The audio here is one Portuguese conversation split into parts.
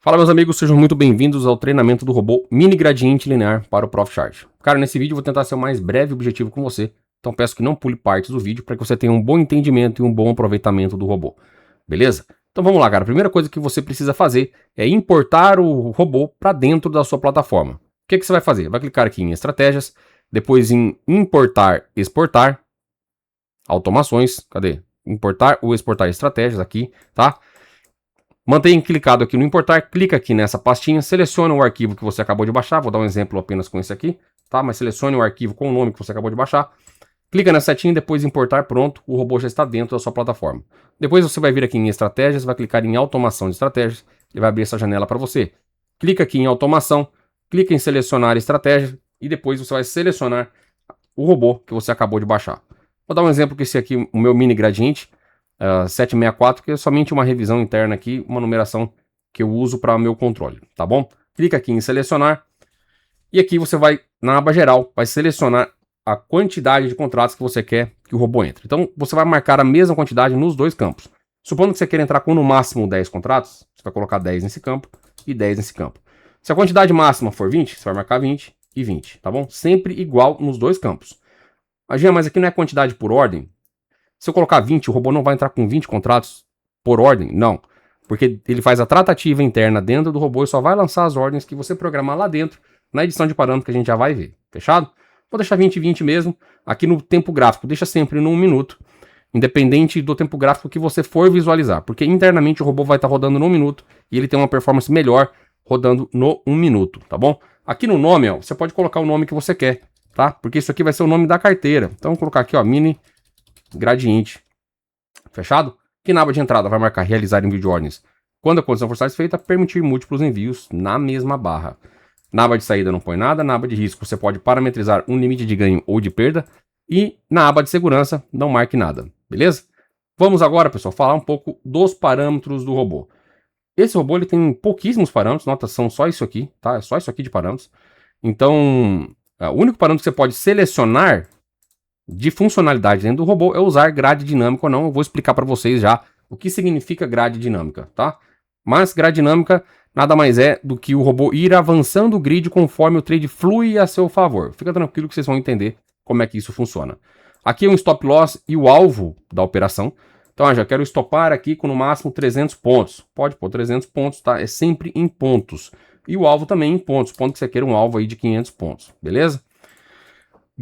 Fala, meus amigos, sejam muito bem-vindos ao treinamento do robô Mini Gradiente Linear para o ProfChart. Cara, nesse vídeo eu vou tentar ser o mais breve e objetivo com você, então peço que não pule partes do vídeo para que você tenha um bom entendimento e um bom aproveitamento do robô, beleza? Então vamos lá, cara. A primeira coisa que você precisa fazer é importar o robô para dentro da sua plataforma. O que você vai fazer? Vai clicar aqui em Estratégias, depois em Importar, Exportar, Automações, cadê? Importar ou Exportar Estratégias aqui, tá? Mantenha clicado aqui no importar, clica aqui nessa pastinha, seleciona o arquivo que você acabou de baixar, vou dar um exemplo apenas com esse aqui, tá? Mas selecione o arquivo com o nome que você acabou de baixar, clica na setinha, depois importar, pronto, o robô já está dentro da sua plataforma. Depois você vai vir aqui em estratégias, vai clicar em automação de estratégias, ele vai abrir essa janela para você. Clica aqui em automação, clica em selecionar estratégia e depois você vai selecionar o robô que você acabou de baixar. Vou dar um exemplo que esse aqui, o meu mini gradiente, 764, que é somente uma revisão interna aqui, uma numeração que eu uso para meu controle, tá bom? Clica aqui em selecionar e aqui você vai, na aba geral, vai selecionar a quantidade de contratos que você quer que o robô entre. Então você vai marcar a mesma quantidade nos dois campos. Supondo que você queira entrar com no máximo 10 contratos, você vai colocar 10 nesse campo e 10 nesse campo. Se a quantidade máxima for 20, você vai marcar 20 e 20, tá bom? Sempre igual nos dois campos. Mas aqui não é quantidade por ordem. Se eu colocar 20, o robô não vai entrar com 20 contratos por ordem? Não. Porque ele faz a tratativa interna dentro do robô e só vai lançar as ordens que você programar lá dentro, na edição de parâmetro que a gente já vai ver. Fechado? Vou deixar 20 e 20 mesmo. Aqui no tempo gráfico, deixa sempre no 1 minuto. Independente do tempo gráfico que você for visualizar. Porque internamente o robô vai estar rodando no 1 minuto e ele tem uma performance melhor rodando no 1 minuto, tá bom? Aqui no nome, ó, você pode colocar o nome que você quer, tá? Porque isso aqui vai ser o nome da carteira. Então, vou colocar aqui, ó, Mini Gradiente. Fechado? Aqui na aba de entrada vai marcar realizar envio de ordens. Quando a condição for satisfeita, permitir múltiplos envios na mesma barra. Na aba de saída não põe nada. Na aba de risco você pode parametrizar um limite de ganho ou de perda. E na aba de segurança não marque nada. Beleza? Vamos agora, pessoal, falar um pouco dos parâmetros do robô. Esse robô ele tem pouquíssimos parâmetros. Nota, são só isso aqui, tá? É só isso aqui de parâmetros. Então, o único parâmetro que você pode selecionar de funcionalidade dentro do robô é usar grade dinâmica ou não. Eu vou explicar para vocês já o que significa grade dinâmica, tá? Mas grade dinâmica nada mais é do que o robô ir avançando o grid conforme o trade flui a seu favor. Fica tranquilo que vocês vão entender como é que isso funciona. Aqui é um stop loss e o alvo da operação. Então, já quero estopar aqui com no máximo 300 pontos. Pode pôr 300 pontos, tá? É sempre em pontos. E o alvo também em pontos. Supondo que você queira um alvo aí de 500 pontos, beleza?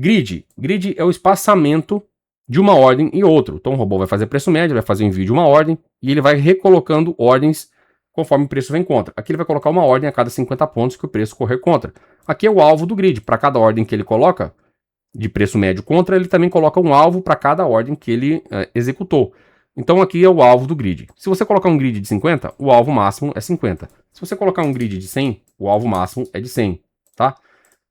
Grid. Grid é o espaçamento de uma ordem e outra. Então o robô vai fazer preço médio, vai fazer envio de uma ordem e ele vai recolocando ordens conforme o preço vem contra. Aqui ele vai colocar uma ordem a cada 50 pontos que o preço correr contra. Aqui é o alvo do grid. Para cada ordem que ele coloca de preço médio contra, ele também coloca um alvo para cada ordem que ele executou. Então aqui é o alvo do grid. Se você colocar um grid de 50, o alvo máximo é 50. Se você colocar um grid de 100, o alvo máximo é de 100, tá?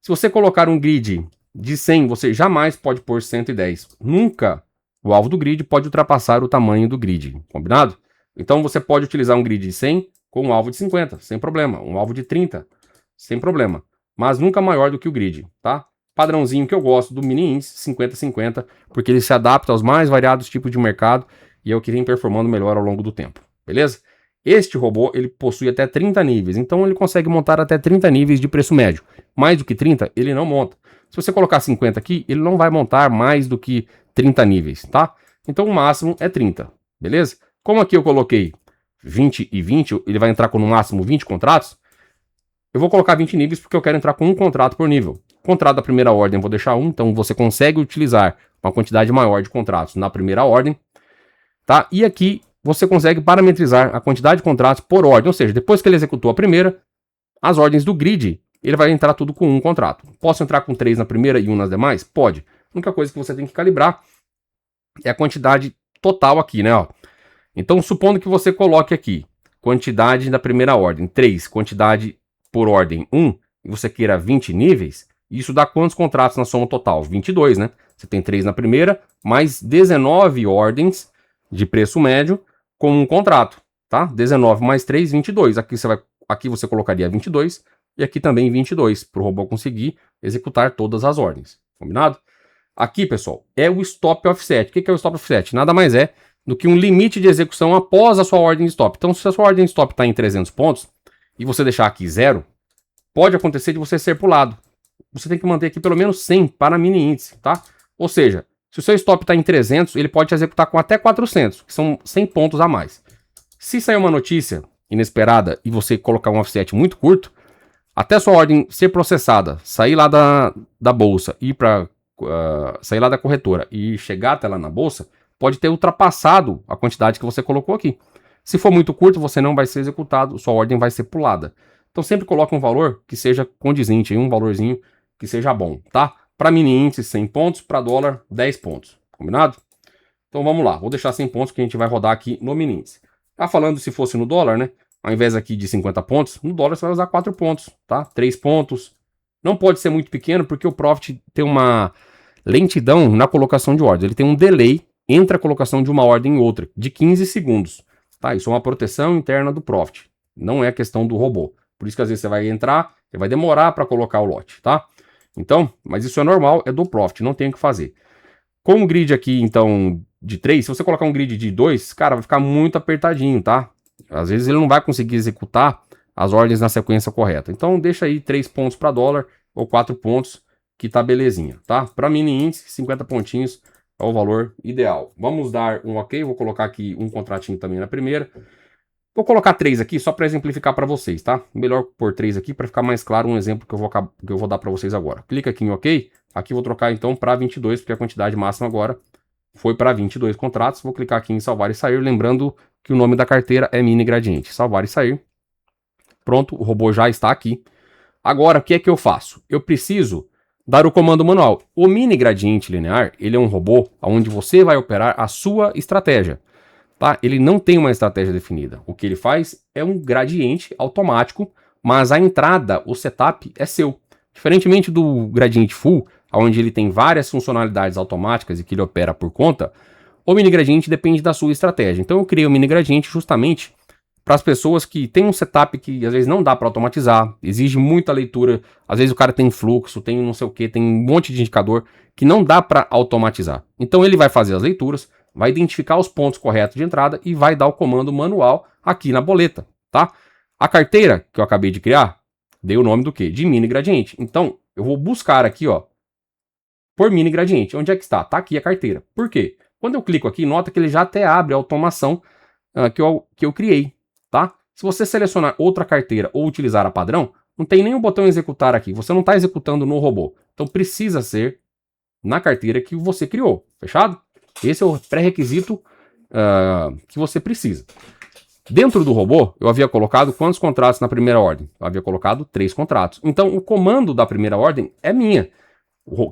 Se você colocar um grid de 100, você jamais pode pôr 110. Nunca o alvo do grid pode ultrapassar o tamanho do grid, combinado? Então você pode utilizar um grid de 100 com um alvo de 50, sem problema. Um alvo de 30, sem problema. Mas nunca maior do que o grid, tá? Padrãozinho que eu gosto do mini índice, 50-50, porque ele se adapta aos mais variados tipos de mercado e é o que vem performando melhor ao longo do tempo, beleza? Este robô, ele possui até 30 níveis, então ele consegue montar até 30 níveis de preço médio. Mais do que 30, ele não monta. Se você colocar 50 aqui, ele não vai montar mais do que 30 níveis, tá? Então o máximo é 30, beleza? Como aqui eu coloquei 20 e 20, ele vai entrar com no máximo 20 contratos, eu vou colocar 20 níveis porque eu quero entrar com um contrato por nível. Contrato da primeira ordem eu vou deixar 1, então você consegue utilizar uma quantidade maior de contratos na primeira ordem, tá? E aqui você consegue parametrizar a quantidade de contratos por ordem, ou seja, depois que ele executou a primeira, as ordens do grid, ele vai entrar tudo com um contrato. Posso entrar com 3 na primeira e 1 nas demais? Pode. A única coisa que você tem que calibrar é a quantidade total aqui, né? Ó. Então, supondo que você coloque aqui quantidade da primeira ordem 3, quantidade por ordem 1, e você queira 20 níveis, isso dá quantos contratos na soma total? 22, né? Você tem 3 na primeira, mais 19 ordens de preço médio com um contrato, tá? 19 mais 3, 22. Aqui você colocaria 22 e aqui também 22, para o robô conseguir executar todas as ordens, combinado? Aqui, pessoal, é o stop offset. O que é o stop offset? Nada mais é do que um limite de execução após a sua ordem de stop. Então, se a sua ordem de stop está em 300 pontos, e você deixar aqui 0, pode acontecer de você ser pulado. Você tem que manter aqui pelo menos 100 para mini índice, tá? Ou seja, se o seu stop está em 300, ele pode te executar com até 400, que são 100 pontos a mais. Se sair uma notícia inesperada e você colocar um offset muito curto, até a sua ordem ser processada, sair lá da bolsa e sair lá da corretora e chegar até lá na bolsa, pode ter ultrapassado a quantidade que você colocou aqui. Se for muito curto, você não vai ser executado, sua ordem vai ser pulada. Então sempre coloque um valor que seja condizente, um valorzinho que seja bom, tá? Para mini índice 100 pontos, para dólar 10 pontos, combinado? Então vamos lá, vou deixar 100 pontos que a gente vai rodar aqui no mini índice. Tá falando se fosse no dólar, né? Ao invés aqui de 50 pontos, no dólar você vai usar 4 pontos, tá? 3 pontos. Não pode ser muito pequeno porque o Profit tem uma lentidão na colocação de ordens. Ele tem um delay entre a colocação de uma ordem e outra, de 15 segundos. Tá? Isso é uma proteção interna do Profit. Não é questão do robô. Por isso que às vezes você vai entrar, você vai demorar para colocar o lote, tá? Então, mas isso é normal, é do Profit, não tem o que fazer. Com o grid aqui, então, de 3, se você colocar um grid de 2, cara, vai ficar muito apertadinho, tá? Às vezes ele não vai conseguir executar as ordens na sequência correta. Então deixa aí 3 pontos para dólar ou 4 pontos, que tá belezinha, tá? Para mini índice, 50 pontinhos é o valor ideal. Vamos dar um ok, vou colocar aqui um contratinho também na primeira. Vou colocar 3 aqui só para exemplificar para vocês, tá? Melhor pôr 3 aqui para ficar mais claro um exemplo que eu vou dar para vocês agora. Clica aqui em ok, aqui vou trocar então para 22, porque a quantidade máxima agora foi para 22 contratos. Vou clicar aqui em salvar e sair, lembrando que o nome da carteira é Mini Gradiente. Salvar e sair. Pronto, o robô já está aqui. Agora, o que é que eu faço? Eu preciso dar o comando manual. O Mini Gradiente Linear, ele é um robô onde você vai operar a sua estratégia. Tá? Ele não tem uma estratégia definida. O que ele faz é um gradiente automático, mas a entrada, o setup é seu. Diferentemente do gradiente full, onde ele tem várias funcionalidades automáticas e que ele opera por conta, o mini gradiente depende da sua estratégia. Então eu criei o mini gradiente justamente para as pessoas que têm um setup que às vezes não dá para automatizar, exige muita leitura, às vezes o cara tem fluxo, tem não sei o que, tem um monte de indicador que não dá para automatizar. Então ele vai fazer as leituras, vai identificar os pontos corretos de entrada e vai dar o comando manual aqui na boleta, tá? A carteira que eu acabei de criar, dei o nome do quê? De mini gradiente. Então eu vou buscar aqui, ó, por mini gradiente. Onde é que está? Tá aqui a carteira. Por quê? Quando eu clico aqui, nota que ele já até abre a automação que eu criei, tá? Se você selecionar outra carteira ou utilizar a padrão, não tem nem o botão executar aqui. Você não está executando no robô. Então precisa ser na carteira que você criou. Fechado? Esse é o pré-requisito que você precisa. Dentro do robô, eu havia colocado quantos contratos na primeira ordem? Eu havia colocado 3 contratos. Então o comando da primeira ordem é minha.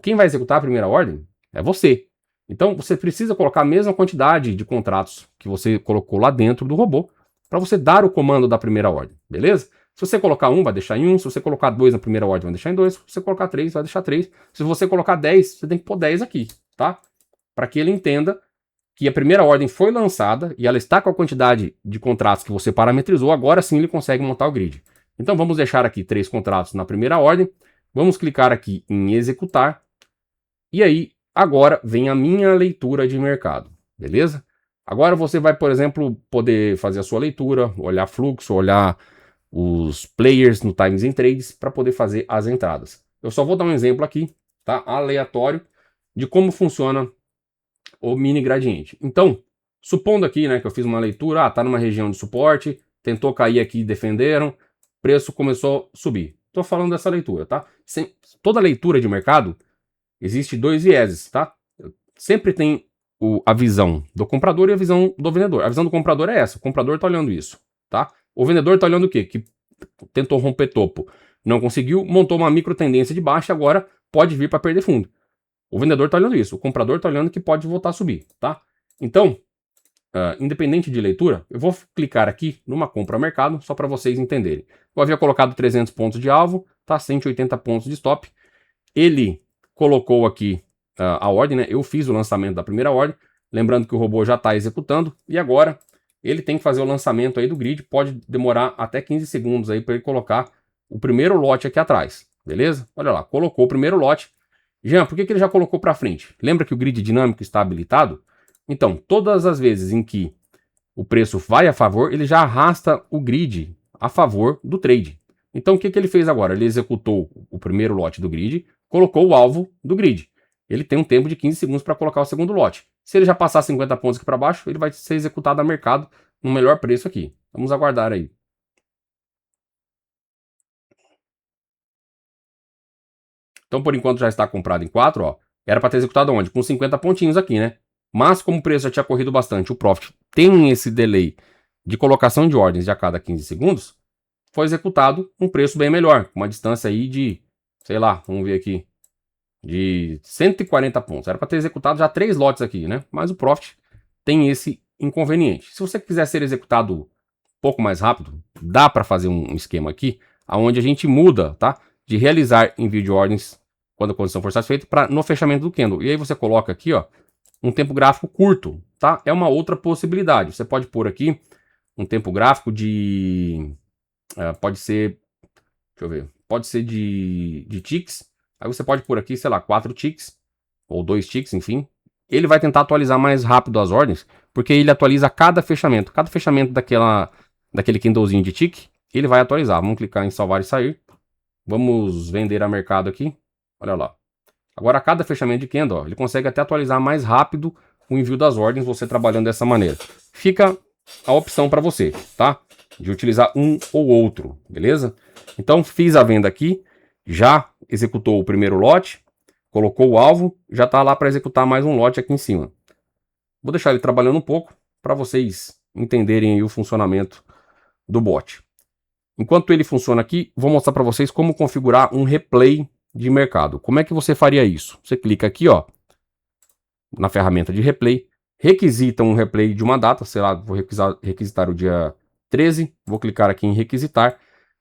Quem vai executar a primeira ordem é você. Então você precisa colocar a mesma quantidade de contratos que você colocou lá dentro do robô para você dar o comando da primeira ordem, beleza? Se você colocar 1, vai deixar em 1. Se você colocar 2 na primeira ordem, vai deixar em 2. Se você colocar 3, vai deixar 3. Se você colocar 10, você tem que pôr 10 aqui, tá? Para que ele entenda que a primeira ordem foi lançada e ela está com a quantidade de contratos que você parametrizou, agora sim ele consegue montar o grid. Então vamos deixar aqui 3 contratos na primeira ordem. Vamos clicar aqui em executar. E aí, agora vem a minha leitura de mercado, beleza? Agora você vai, por exemplo, poder fazer a sua leitura, olhar fluxo, olhar os players no Times and Trades para poder fazer as entradas. Eu só vou dar um exemplo aqui, tá? Aleatório, de como funciona o mini gradiente. Então, supondo aqui, né, que eu fiz uma leitura, tá numa região de suporte, tentou cair aqui, defenderam, preço começou a subir. Tô falando dessa leitura, tá? Toda leitura de mercado existe 2 vieses, tá? Sempre tem a visão do comprador e a visão do vendedor. A visão do comprador é essa, o comprador tá olhando isso, tá? O vendedor tá olhando o quê? Que tentou romper topo, não conseguiu, montou uma micro tendência de baixa, agora pode vir para perder fundo. O vendedor tá olhando isso, o comprador tá olhando que pode voltar a subir, tá? Então, independente de leitura, eu vou clicar aqui numa compra mercado, só para vocês entenderem. Eu havia colocado 300 pontos de alvo, tá? 180 pontos de stop. Ele colocou aqui a ordem, né? Eu fiz o lançamento da primeira ordem, lembrando que o robô já está executando, e agora ele tem que fazer o lançamento aí do grid, pode demorar até 15 segundos aí para ele colocar o primeiro lote aqui atrás, beleza? Olha lá, colocou o primeiro lote. Jean, por que ele já colocou para frente? Lembra que o grid dinâmico está habilitado? Então, todas as vezes em que o preço vai a favor, ele já arrasta o grid a favor do trade. Então o que ele fez agora? Ele executou o primeiro lote do grid, colocou o alvo do grid. Ele tem um tempo de 15 segundos para colocar o segundo lote. Se ele já passar 50 pontos aqui para baixo, ele vai ser executado a mercado no melhor preço aqui. Vamos aguardar aí. Então, por enquanto, já está comprado em 4, ó. Era para ter executado onde? Com 50 pontinhos aqui, né? Mas, como o preço já tinha corrido bastante, o Profit tem esse delay de colocação de ordens de a cada 15 segundos, foi executado um preço bem melhor, com uma distância aí de, sei lá, vamos ver aqui, de 140 pontos. Era para ter executado já 3 lotes aqui, né? Mas o Profit tem esse inconveniente. Se você quiser ser executado um pouco mais rápido, dá para fazer um esquema aqui, onde a gente muda, tá? De realizar envio de ordens quando a condição for satisfeita para no fechamento do candle. E aí você coloca aqui, ó, um tempo gráfico curto, tá? É uma outra possibilidade. Você pode pôr aqui um tempo gráfico de... pode ser... Deixa eu ver. Pode ser de ticks. Aí você pode pôr aqui, sei lá, 4 ticks. Ou 2 ticks, enfim. Ele vai tentar atualizar mais rápido as ordens, porque ele atualiza cada fechamento. Cada fechamento daquele candlezinho de tick, ele vai atualizar. Vamos clicar em salvar e sair. Vamos vender a mercado aqui. Olha lá. Agora, a cada fechamento de candle, ó, ele consegue até atualizar mais rápido o envio das ordens, você trabalhando dessa maneira. Fica a opção para você, tá? De utilizar um ou outro, beleza? Então, fiz a venda aqui, já executou o primeiro lote, colocou o alvo, já está lá para executar mais um lote aqui em cima. Vou deixar ele trabalhando um pouco para vocês entenderem aí o funcionamento do bot. Enquanto ele funciona aqui, vou mostrar para vocês como configurar um replay de mercado. Como é que você faria isso? Você clica aqui, ó, na ferramenta de replay, requisita um replay de uma data, sei lá, vou requisitar o dia 13, vou clicar aqui em requisitar.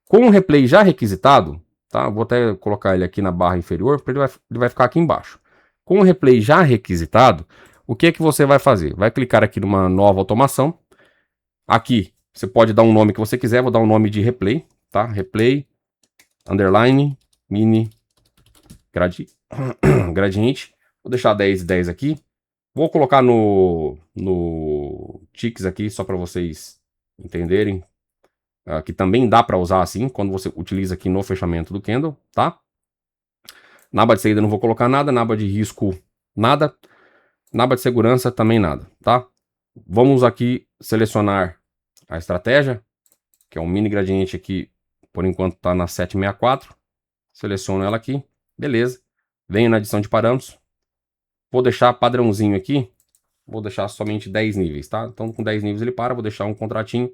Com o replay já requisitado, tá? Vou até colocar ele aqui na barra inferior, porque ele vai ficar aqui embaixo. Com o replay já requisitado, o que é que você vai fazer? Vai clicar aqui numa nova automação. Aqui, você pode dar um nome que você quiser, vou dar um nome de replay, tá? Replay, underline, mini, gradiente. Vou deixar 10 e 10 aqui. Vou colocar no ticks aqui, só para vocês entenderem. Que também dá para usar assim, quando você utiliza aqui no fechamento do candle, tá? Na aba de saída não vou colocar nada, na aba de risco nada, na aba de segurança também nada, tá? Vamos aqui selecionar a estratégia, que é um mini gradiente aqui, por enquanto está na 764. Seleciono ela aqui, beleza. Venho na adição de parâmetros. Vou deixar padrãozinho aqui, vou deixar somente 10 níveis, tá? Então com 10 níveis ele para, vou deixar um contratinho,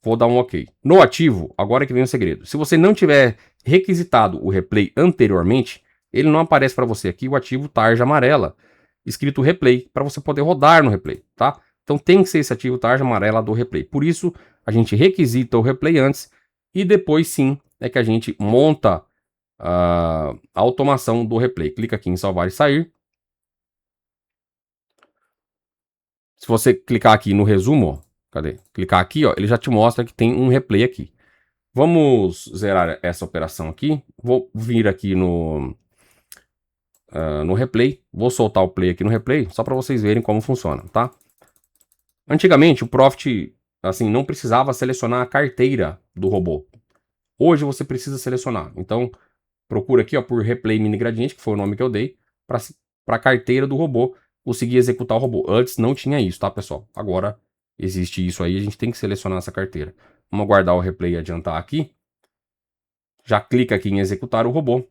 vou dar um ok. No ativo, agora que vem o segredo. Se você não tiver requisitado o replay anteriormente, ele não aparece para você aqui o ativo tarja amarela, escrito replay, para você poder rodar no replay, tá? Então tem que ser esse ativo tarja amarela do replay. Por isso, a gente requisita o replay antes e depois sim é que a gente monta a automação do replay. Clica aqui em salvar e sair. Se você clicar aqui no resumo, ó, cadê? Clicar aqui, ó, ele já te mostra que tem um replay aqui. Vamos zerar essa operação aqui. Vou vir aqui no replay. Vou soltar o play aqui no replay, só para vocês verem como funciona, tá? Antigamente, o Profit, assim, não precisava selecionar a carteira do robô. Hoje você precisa selecionar. Então, procura aqui, ó, por replay mini gradiente, que foi o nome que eu dei, para a carteira do robô conseguir executar o robô. Antes não tinha isso, tá, pessoal? Agora existe isso aí, a gente tem que selecionar essa carteira. Vamos aguardar o replay e adiantar aqui. Já clica aqui em executar o robô.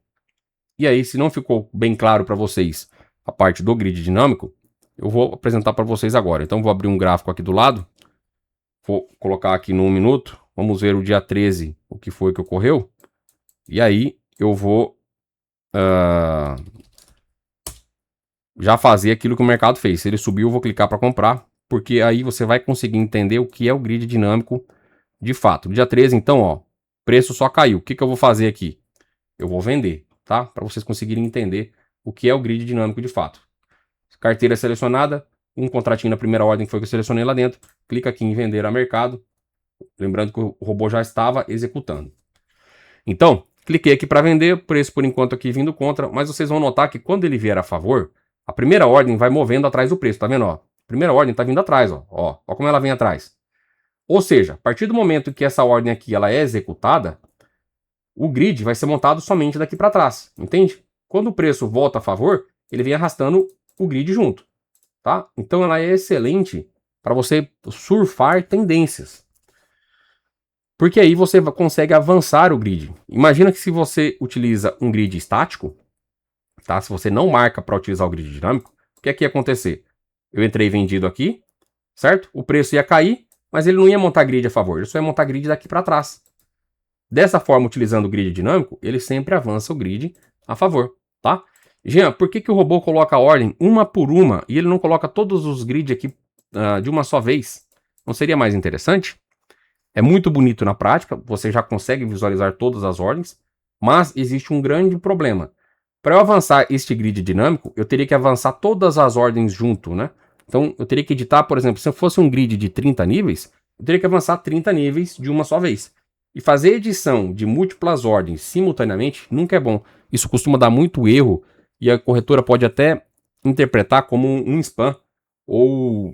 E aí, se não ficou bem claro para vocês a parte do grid dinâmico, eu vou apresentar para vocês agora. Então, vou abrir um gráfico aqui do lado. Vou colocar aqui no 1 minuto. Vamos ver o dia 13, o que foi que ocorreu. E aí, eu vou já fazer aquilo que o mercado fez. Se ele subiu, eu vou clicar para comprar, porque aí você vai conseguir entender o que é o grid dinâmico de fato. No dia 13, então, ó, preço só caiu. O que eu vou fazer aqui? Eu vou vender, tá? Para vocês conseguirem entender o que é o grid dinâmico de fato. Carteira selecionada, um contratinho na primeira ordem que foi que eu selecionei lá dentro. Clica aqui em vender a mercado. Lembrando que o robô já estava executando. Então, cliquei aqui para vender, preço por enquanto aqui vindo contra, mas vocês vão notar que quando ele vier a favor, a primeira ordem vai movendo atrás do preço, tá vendo, ó? A primeira ordem tá vindo atrás, ó. Ó como ela vem atrás. Ou seja, a partir do momento que essa ordem aqui ela é executada, o grid vai ser montado somente daqui para trás, entende? Quando o preço volta a favor, ele vem arrastando o grid junto, tá? Então ela é excelente para você surfar tendências. Porque aí você consegue avançar o grid. Imagina que se você utiliza um grid estático, tá? Se você não marca para utilizar o grid dinâmico, o que é que ia acontecer? Eu entrei vendido aqui, certo? O preço ia cair, mas ele não ia montar grid a favor, ele só ia montar grid daqui para trás. Dessa forma, utilizando o grid dinâmico, ele sempre avança o grid a favor, tá? Jean, por que o robô coloca a ordem uma por uma e ele não coloca todos os grids aqui de uma só vez? Não seria mais interessante? É muito bonito na prática, você já consegue visualizar todas as ordens, mas existe um grande problema. Para eu avançar este grid dinâmico, eu teria que avançar todas as ordens junto, né? Então, eu teria que editar, por exemplo, se eu fosse um grid de 30 níveis, eu teria que avançar 30 níveis de uma só vez. E fazer edição de múltiplas ordens simultaneamente nunca é bom. Isso costuma dar muito erro e a corretora pode até interpretar como um spam ou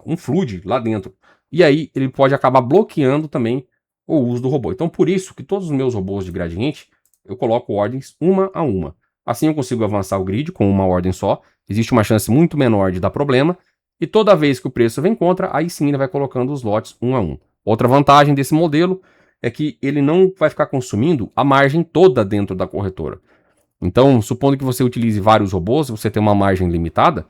um flood lá dentro. E aí ele pode acabar bloqueando também o uso do robô. Então por isso que todos os meus robôs de gradiente eu coloco ordens uma a uma. Assim eu consigo avançar o grid com uma ordem só. Existe uma chance muito menor de dar problema. E toda vez que o preço vem contra, aí sim ele vai colocando os lotes um a um. Outra vantagem desse modelo é que ele não vai ficar consumindo a margem toda dentro da corretora. Então, supondo que você utilize vários robôs, você tem uma margem limitada,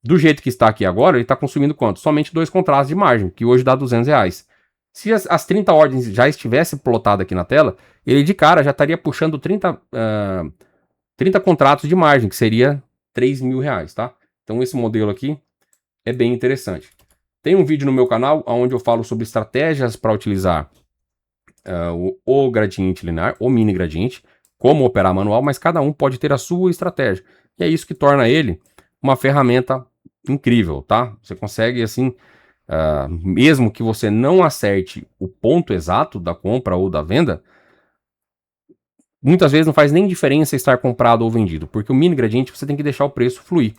do jeito que está aqui agora, ele está consumindo quanto? Somente 2 contratos de margem, que hoje dá R$200. Se as 30 ordens já estivesse plotada aqui na tela, ele de cara já estaria puxando 30 contratos de margem, que seria R$3.000, tá? Então esse modelo aqui é bem interessante. Tem um vídeo no meu canal onde eu falo sobre estratégias para utilizar o gradiente linear, o mini gradiente, como operar manual, mas cada um pode ter a sua estratégia. E é isso que torna ele uma ferramenta incrível, tá? Você consegue, assim, mesmo que você não acerte o ponto exato da compra ou da venda, muitas vezes não faz nem diferença estar comprado ou vendido, porque o mini gradiente você tem que deixar o preço fluir.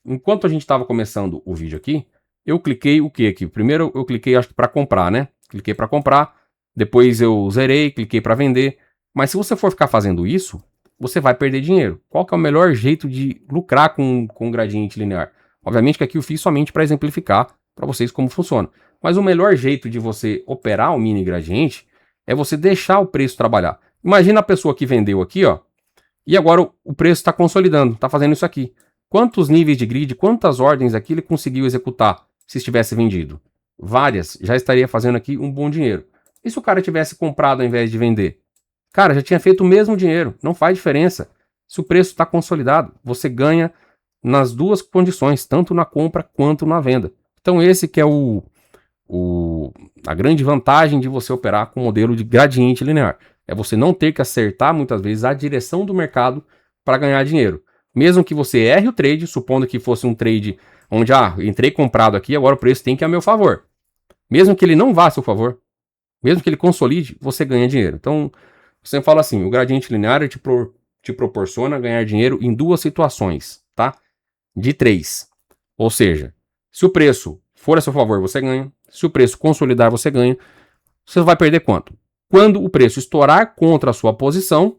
Enquanto a gente estava começando o vídeo aqui, eu cliquei o que aqui? Primeiro eu cliquei, acho que para comprar, né? Cliquei para comprar, depois eu zerei, cliquei para vender. Mas se você for ficar fazendo isso, você vai perder dinheiro. Qual que é o melhor jeito de lucrar com gradiente linear? Obviamente que aqui eu fiz somente para exemplificar para vocês como funciona. Mas o melhor jeito de você operar o mini gradiente é você deixar o preço trabalhar. Imagina a pessoa que vendeu aqui, ó, e agora o preço está consolidando, está fazendo isso aqui. Quantos níveis de grid, quantas ordens aqui ele conseguiu executar se estivesse vendido? Várias, já estaria fazendo aqui um bom dinheiro. E se o cara tivesse comprado ao invés de vender? Cara, já tinha feito o mesmo dinheiro, não faz diferença. Se o preço está consolidado, você ganha nas duas condições, tanto na compra quanto na venda. Então esse que é a grande vantagem de você operar com o modelo de gradiente linear. É você não ter que acertar muitas vezes a direção do mercado para ganhar dinheiro. Mesmo que você erre o trade, supondo que fosse um trade onde, entrei comprado aqui, agora o preço tem que ir a meu favor. Mesmo que ele não vá a seu favor, mesmo que ele consolide, você ganha dinheiro. Então, você fala assim, o gradiente linear te proporciona ganhar dinheiro em duas situações, tá? De 3. Ou seja, se o preço for a seu favor, você ganha. Se o preço consolidar, você ganha. Você vai perder quanto? Quando o preço estourar contra a sua posição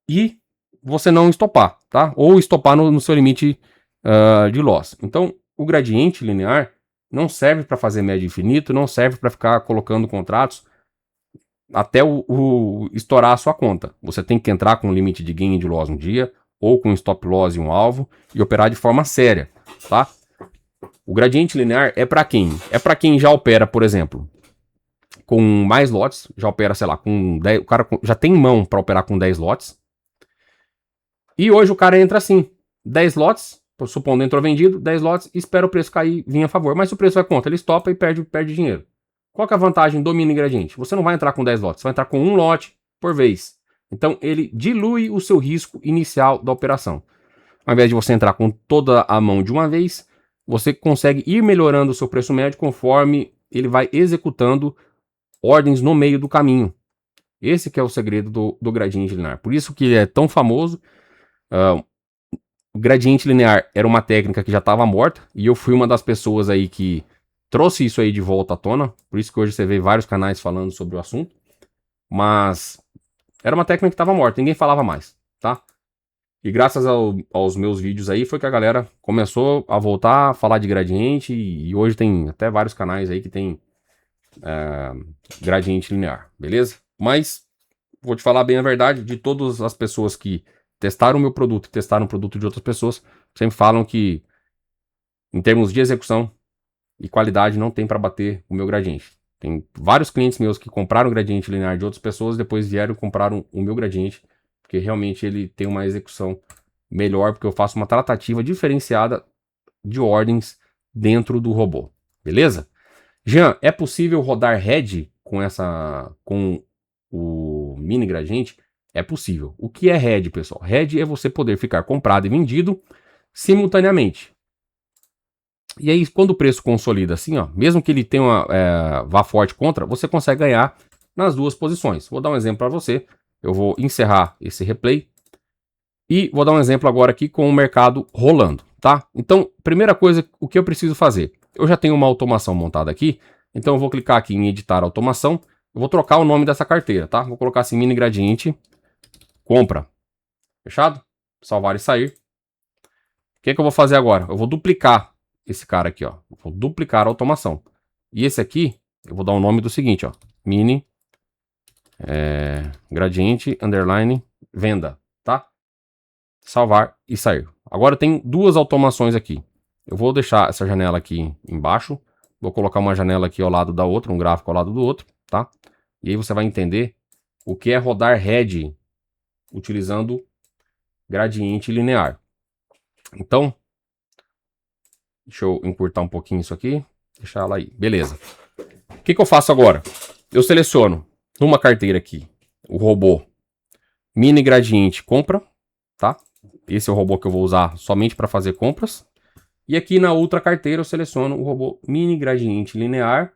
e você não estopar, tá? Ou estopar no seu limite de loss. Então, o gradiente linear não serve para fazer médio infinito, não serve para ficar colocando contratos até estourar a sua conta. Você tem que entrar com um limite de gain e de loss um dia, ou com um stop loss e um alvo, e operar de forma séria, tá? O gradiente linear é para quem? É para quem já opera, por exemplo, com mais lotes, já opera, sei lá, com 10, o cara já tem mão para operar com 10 lotes. E hoje o cara entra assim, 10 lotes, supondo entrou vendido, 10 lotes, espera o preço cair, vir a favor. Mas se o preço vai contra, ele estopa e perde dinheiro. Qual que é a vantagem do mini gradiente? Você não vai entrar com 10 lotes, você vai entrar com um lote por vez. Então ele dilui o seu risco inicial da operação. Ao invés de você entrar com toda a mão de uma vez, você consegue ir melhorando o seu preço médio conforme ele vai executando ordens no meio do caminho. Esse que é o segredo do gradiente linear. Por isso que ele é tão famoso. O gradiente linear era uma técnica que já estava morta, e eu fui uma das pessoas aí que trouxe isso aí de volta à tona, por isso que hoje você vê vários canais falando sobre o assunto, mas era uma técnica que estava morta, ninguém falava mais, tá? E graças aos meus vídeos aí foi que a galera começou a voltar a falar de gradiente e hoje tem até vários canais aí que tem gradiente linear, beleza? Mas vou te falar bem a verdade, de todas as pessoas que testaram o meu produto e testaram o produto de outras pessoas, sempre falam que em termos de execução e qualidade não tem para bater o meu gradiente. Tem vários clientes meus que compraram gradiente linear de outras pessoas, depois vieram e compraram o meu gradiente, porque realmente ele tem uma execução melhor, porque eu faço uma tratativa diferenciada de ordens dentro do robô. Beleza? Jean, é possível rodar head com o mini gradiente? É possível. O que é head, pessoal? Head é você poder ficar comprado e vendido simultaneamente. E aí, quando o preço consolida assim, ó, mesmo que ele tenha vá forte contra, você consegue ganhar nas duas posições. Vou dar um exemplo para você. Eu vou encerrar esse replay e vou dar um exemplo agora aqui com o mercado rolando, tá? Então, primeira coisa, o que eu preciso fazer? Eu já tenho uma automação montada aqui, então eu vou clicar aqui em editar automação. Eu vou trocar o nome dessa carteira, tá? Vou colocar assim, mini gradiente, compra. Fechado? Salvar e sair. O que é que eu vou fazer agora? Eu vou duplicar esse cara aqui, ó. Vou duplicar a automação. E esse aqui, eu vou dar o nome do seguinte, ó. Mini gradiente, underline, venda, tá? Salvar e sair. Agora eu tenho duas automações aqui. Eu vou deixar essa janela aqui embaixo. Vou colocar uma janela aqui ao lado da outra, um gráfico ao lado do outro, tá? E aí você vai entender o que é rodar head utilizando gradiente linear. Então, deixa eu encurtar um pouquinho isso aqui. Deixar ela aí. Beleza. O que eu faço agora? Eu seleciono numa carteira aqui o robô mini gradiente compra, tá? Esse é o robô que eu vou usar somente para fazer compras. E aqui na outra carteira eu seleciono o robô mini gradiente linear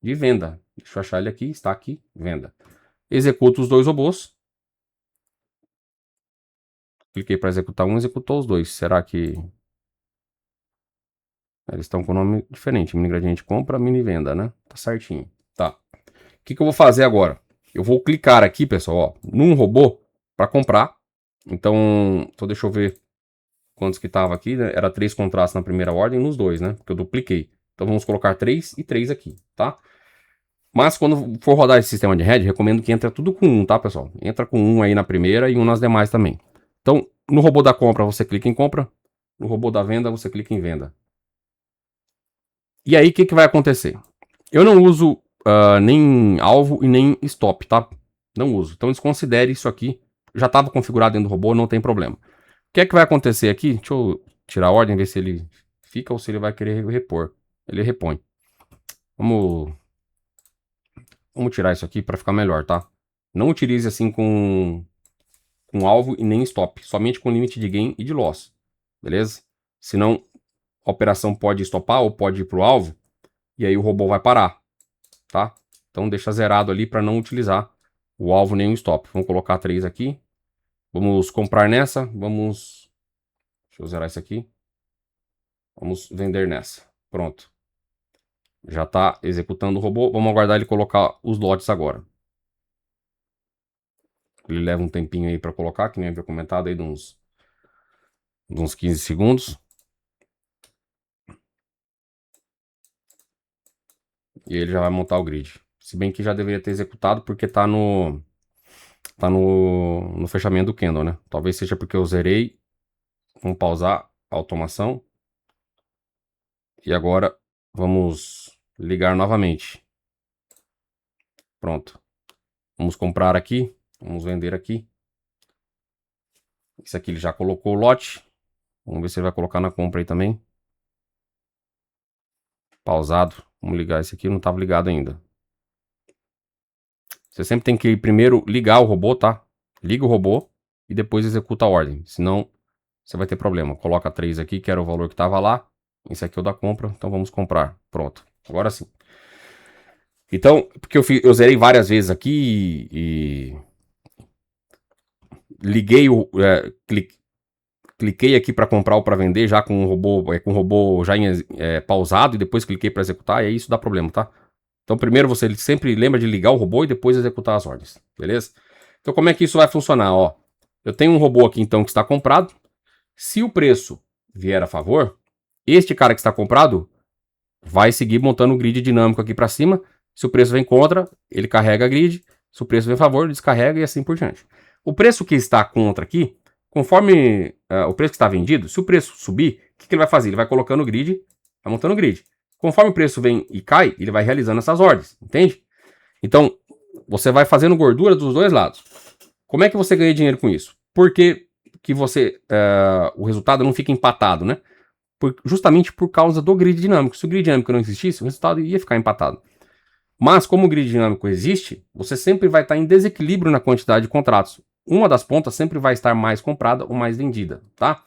de venda. Deixa eu achar ele aqui, está aqui, venda. Executo os dois robôs. Cliquei para executar um, executou os dois. Será que eles estão com nome diferente? Mini gradiente compra, mini venda, né? Tá certinho. Tá. O que eu vou fazer agora? Eu vou clicar aqui, pessoal, ó, num robô para comprar. Então deixa eu ver quantos que tava aqui, né? Era 3 contratos na primeira ordem, nos dois, né? Porque eu dupliquei. Então vamos colocar 3 e 3 aqui, tá? Mas quando for rodar esse sistema de head, recomendo que entre tudo com 1, tá, pessoal? Entra com 1 aí na primeira e 1 nas demais também. Então, no robô da compra, você clica em compra. No robô da venda, você clica em venda. E aí, o que vai acontecer? Eu não uso nem alvo e nem stop, tá? Não uso. Então, desconsidere isso aqui. Já estava configurado dentro do robô, não tem problema. O que vai acontecer aqui? Deixa eu tirar a ordem, ver se ele fica ou se ele vai querer repor. Ele repõe. Vamos tirar isso aqui para ficar melhor, tá? Não utilize assim com alvo e nem stop. Somente com limite de gain e de loss. Beleza? Senão a operação pode stopar ou pode ir pro alvo. E aí o robô vai parar. Tá? Então deixa zerado ali para não utilizar o alvo nem o stop. Vamos colocar 3 aqui. Vamos comprar nessa. Vamos... Deixa eu zerar isso aqui. Vamos vender nessa. Pronto. Já está executando o robô. Vamos aguardar ele colocar os lotes agora. Ele leva um tempinho aí para colocar, que nem havia comentado aí de uns 15 segundos. E ele já vai montar o grid. Se bem que já deveria ter executado porque tá no fechamento do candle, né? Talvez seja porque eu zerei. Vamos pausar a automação. E agora vamos ligar novamente. Pronto. Vamos comprar aqui. Vamos vender aqui. Isso aqui ele já colocou o lote. Vamos ver se ele vai colocar na compra aí também. Pausado. Vamos ligar esse aqui. Não estava ligado ainda. Você sempre tem que primeiro ligar o robô, tá? Liga o robô e depois executa a ordem. Senão você vai ter problema. Coloca 3 aqui, que era o valor que estava lá. Esse aqui é o da compra. Então vamos comprar. Pronto. Agora sim. Então, porque eu zerei várias vezes aqui e liguei o... cliquei aqui para comprar ou para vender já com o robô já pausado e depois cliquei para executar, e aí isso dá problema, tá? Então primeiro você sempre lembra de ligar o robô e depois executar as ordens, beleza? Então como é que isso vai funcionar, ó? Eu tenho um robô aqui então que está comprado. Se o preço vier a favor, este cara que está comprado vai seguir montando o grid dinâmico aqui para cima. Se o preço vem contra, ele carrega a grid. Se o preço vem a favor, ele descarrega e assim por diante. O preço que está contra aqui, conforme o preço que está vendido, se o preço subir, o que ele vai fazer? Ele vai colocando o grid, vai montando o grid. Conforme o preço vem e cai, ele vai realizando essas ordens, entende? Então, você vai fazendo gordura dos dois lados. Como é que você ganha dinheiro com isso? Porque que o resultado não fica empatado, né? Justamente por causa do grid dinâmico. Se o grid dinâmico não existisse, o resultado ia ficar empatado. Mas como o grid dinâmico existe, você sempre vai estar em desequilíbrio na quantidade de contratos. Uma das pontas sempre vai estar mais comprada ou mais vendida, tá?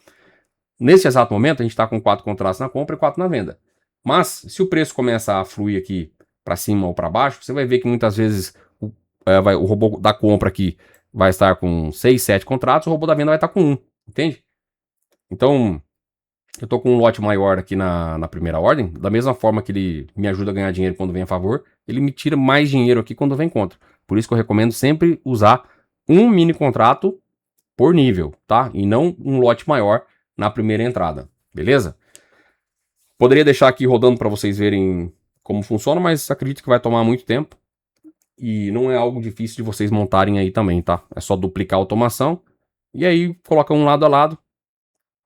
Nesse exato momento, a gente está com 4 contratos na compra e 4 na venda. Mas, se o preço começa a fluir aqui para cima ou para baixo, você vai ver que muitas vezes o robô da compra aqui vai estar com 6, 7 contratos, o robô da venda vai estar com 1, entende? Então, eu tô com um lote maior aqui na primeira ordem, da mesma forma que ele me ajuda a ganhar dinheiro quando vem a favor, ele me tira mais dinheiro aqui quando vem contra. Por isso que eu recomendo sempre usar um mini contrato por nível, tá? E não um lote maior na primeira entrada, beleza? Poderia deixar aqui rodando para vocês verem como funciona, mas acredito que vai tomar muito tempo. E não é algo difícil de vocês montarem aí também, tá? É só duplicar a automação e aí coloca um lado a lado.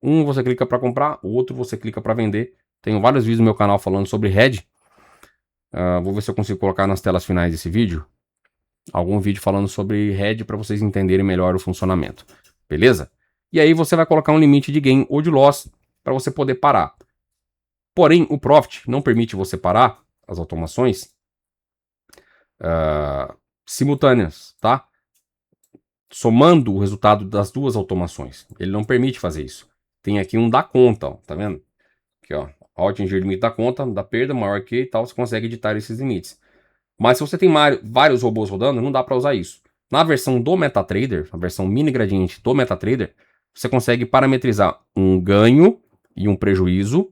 Um você clica para comprar, o outro você clica para vender. Tenho vários vídeos no meu canal falando sobre hedge. Vou ver se eu consigo colocar nas telas finais desse vídeo algum vídeo falando sobre hedge para vocês entenderem melhor o funcionamento. Beleza? E aí você vai colocar um limite de gain ou de loss para você poder parar. Porém, o Profit não permite você parar as automações simultâneas, tá? Somando o resultado das duas automações. Ele não permite fazer isso. Tem aqui um da conta, ó, tá vendo? Aqui, ó, ao atingir o limite da conta, da perda maior que e tal, você consegue editar esses limites. Mas se você tem vários robôs rodando, não dá para usar isso. Na versão do MetaTrader, a versão mini gradiente do MetaTrader, você consegue parametrizar um ganho e um prejuízo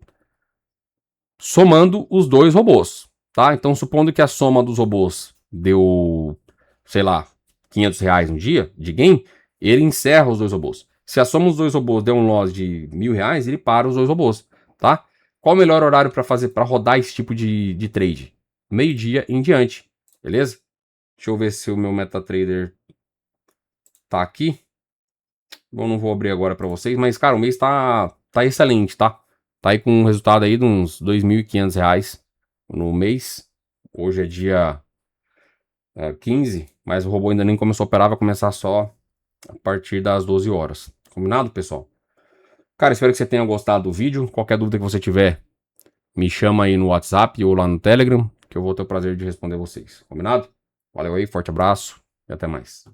somando os dois robôs, tá? Então, supondo que a soma dos robôs deu, sei lá, R$500 no dia de gain, ele encerra os dois robôs. Se a soma dos dois robôs der um loss de R$1.000, ele para os dois robôs, tá? Qual o melhor horário para rodar esse tipo de trade? Meio-dia em diante, beleza? Deixa eu ver se o meu MetaTrader tá aqui. Eu não vou abrir agora para vocês, mas, cara, o mês tá excelente, tá? Tá aí com um resultado aí de uns R$2.500 no mês. Hoje é dia 15, mas o robô ainda nem começou a operar, vai começar só a partir das 12 horas. Combinado, pessoal? Cara, espero que você tenha gostado do vídeo. Qualquer dúvida que você tiver, me chama aí no WhatsApp ou lá no Telegram, que eu vou ter o prazer de responder vocês. Combinado? Valeu aí, forte abraço e até mais.